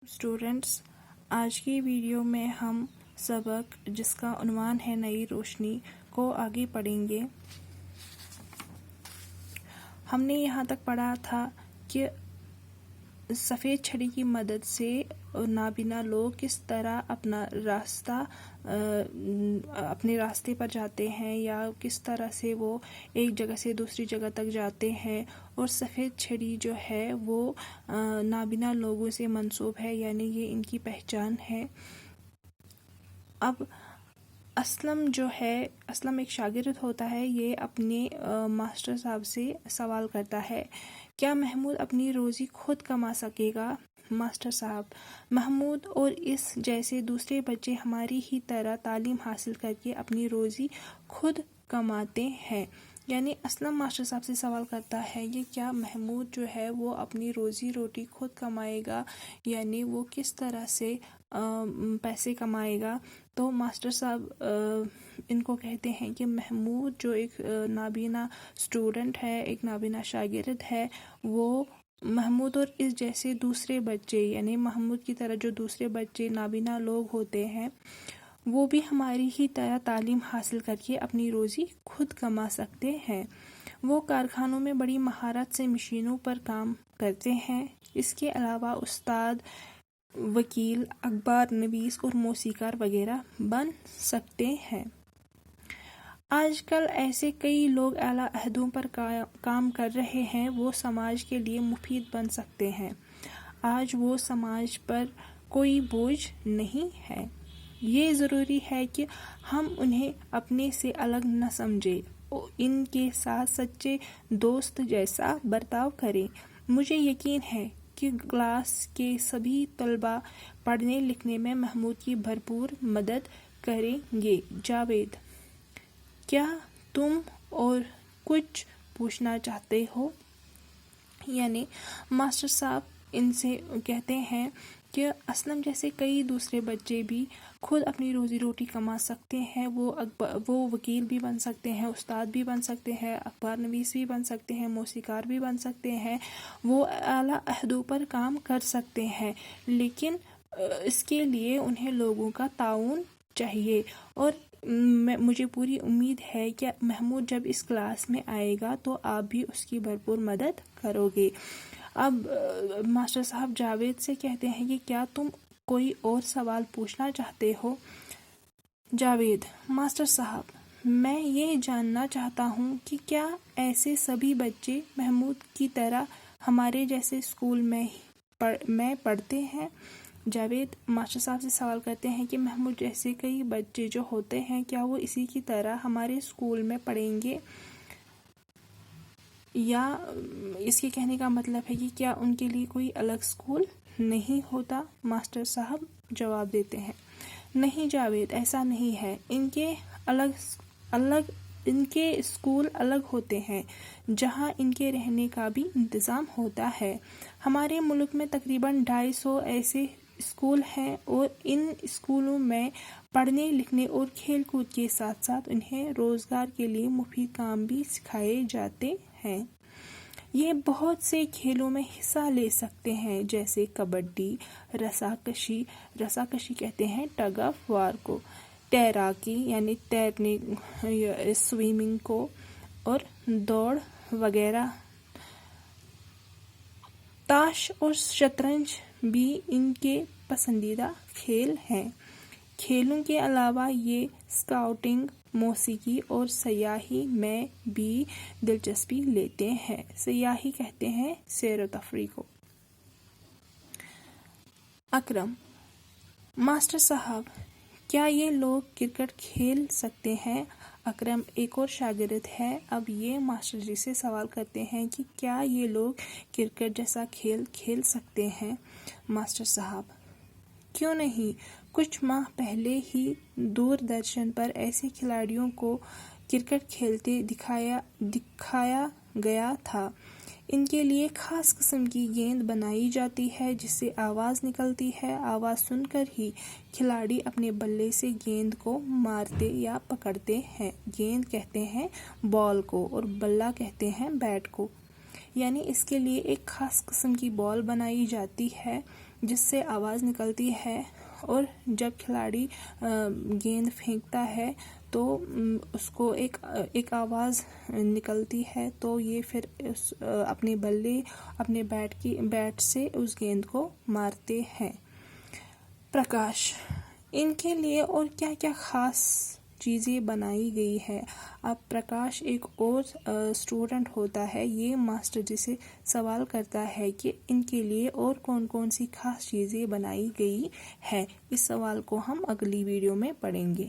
Students, आज की video में हम सबक जिसका उन्वान है नई रोशनी को आगे पढ़ेंगे। हमने यहाँ तक पढ़ा था कि सफ़ेद छड़ी की मदद से नाबीना लोग किस तरह अपने रास्ते पर जाते हैं या किस तरह से वो एक जगह से दूसरी जगह तक जाते हैं, और सफ़ेद छड़ी जो है वो नाबीना लोगों से मंसूब है, यानी ये इनकी पहचान है। अब असलम एक शागिर्द होता है। ये अपने मास्टर साहब से सवाल करता है, क्या महमूद अपनी रोज़ी खुद कमा सकेगा? मास्टर साहब, महमूद और इस जैसे दूसरे बच्चे हमारी ही तरह तालीम हासिल करके अपनी रोज़ी खुद कमाते हैं। यानी असलम मास्टर साहब से सवाल करता है कि क्या महमूद जो है वो अपनी रोज़ी रोटी खुद कमाएगा, यानी वो किस तरह से पैसे कमाएगा। तो मास्टर साहब इनको कहते हैं कि महमूद जो एक नाबीना स्टूडेंट है, एक नाबीना शागिर्द है, वो महमूद और इस जैसे दूसरे बच्चे, यानी महमूद की तरह जो दूसरे बच्चे नाबीना लोग होते हैं, वो भी हमारी ही तरह तालीम हासिल करके अपनी रोज़ी खुद कमा सकते हैं। वो कारखानों में बड़ी महारत से मशीनों पर काम करते हैं। इसके अलावा उस्ताद, वकील, अखबार नवीस और मौसीकार वगैरह बन सकते हैं। आजकल ऐसे कई लोग आला अहदों पर काम कर रहे हैं, वो समाज के लिए मुफीद बन सकते हैं। आज वो समाज पर कोई बोझ नहीं है। ये ज़रूरी है कि हम उन्हें अपने से अलग न समझें और इनके साथ सच्चे दोस्त जैसा बर्ताव करें। मुझे यकीन है कि क्लास के सभी तलबा पढ़ने लिखने में महमूद की भरपूर मदद करेंगे। जावेद, क्या तुम और कुछ पूछना चाहते हो? यानी मास्टर साहब इनसे कहते हैं कि असलम जैसे कई दूसरे बच्चे भी खुद अपनी रोज़ी रोटी कमा सकते हैं। वो वकील भी बन सकते हैं, उस्ताद भी बन सकते हैं, अखबार नवीस भी बन सकते हैं, मौसीकार भी बन सकते हैं, वो आला अहदों पर काम कर सकते हैं, लेकिन इसके लिए उन्हें लोगों का ताउन चाहिए। और मुझे पूरी उम्मीद है कि महमूद जब इस क्लास में आएगा तो आप भी उसकी भरपूर मदद करोगे। अब मास्टर साहब जावेद से कहते हैं कि क्या तुम कोई और सवाल पूछना चाहते हो? जावेद, मास्टर साहब, मैं ये जानना चाहता हूँ कि क्या ऐसे सभी बच्चे महमूद की तरह हमारे जैसे स्कूल में पढ़ते हैं? जावेद मास्टर साहब से सवाल करते हैं कि महमूद जैसे कई बच्चे जो होते हैं, क्या वो इसी की तरह हमारे स्कूल में पढ़ेंगे, या इसके कहने का मतलब है कि क्या उनके लिए कोई अलग स्कूल नहीं होता? मास्टर साहब जवाब देते हैं, नहीं जावेद, ऐसा नहीं है। इनके स्कूल अलग होते हैं, जहां इनके रहने का भी इंतज़ाम होता है। हमारे मुल्क में तकरीबन 250 ऐसे स्कूल हैं और इन स्कूलों में पढ़ने लिखने और खेल कूद के साथ साथ उन्हें रोज़गार के लिए मुफीद काम भी सिखाए जाते हैं। ये बहुत से खेलों में हिस्सा ले सकते हैं, जैसे कबड्डी, रस्साकशी कहते हैं टग ऑफ वार को, तैराकी यानी तैरने, स्विमिंग को, और दौड़ वगैरह। ताश और शतरंज भी इनके पसंदीदा खेल हैं। खेलों के अलावा ये स्काउटिंग, मौसीकी और सयाही में भी दिलचस्पी लेते हैं। सयाही कहते हैं सैर व तफरीह को। अकरम, मास्टर साहब, क्या ये लोग क्रिकेट खेल सकते हैं? अकरम एक और शागिर्द है। अब ये मास्टर जी से सवाल करते हैं कि क्या ये लोग क्रिकेट जैसा खेल खेल सकते हैं? मास्टर साहब, क्यों नहीं, कुछ माह पहले ही दूरदर्शन पर ऐसे खिलाड़ियों को क्रिकेट खेलते दिखाया गया था। इनके लिए खास किस्म की गेंद बनाई जाती है जिससे आवाज़ निकलती है। आवाज़ सुनकर ही खिलाड़ी अपने बल्ले से गेंद को मारते या पकड़ते हैं। गेंद कहते हैं बॉल को और बल्ला कहते हैं बैट को। यानी इसके लिए एक खास किस्म की बॉल बनाई जाती है جس سے آواز نکلتی ہے، اور جب کھلاڑی گیند پھینکتا ہے تو اس کو ایک آواز نکلتی ہے، تو یہ پھر اپنے بلے اپنے بیٹ سے اس گیند کو مارتے ہیں۔ پرکاش، ان کے لیے اور کیا کیا خاص چیزیں بنائی گئی ہے؟ اب پرکاش ایک اور اسٹوڈنٹ ہوتا ہے، یہ ماسٹر جی سے سوال کرتا ہے کہ ان کے لیے اور کون کون سی خاص چیزیں بنائی گئی ہے۔ اس سوال کو ہم اگلی ویڈیو میں پڑھیں گے۔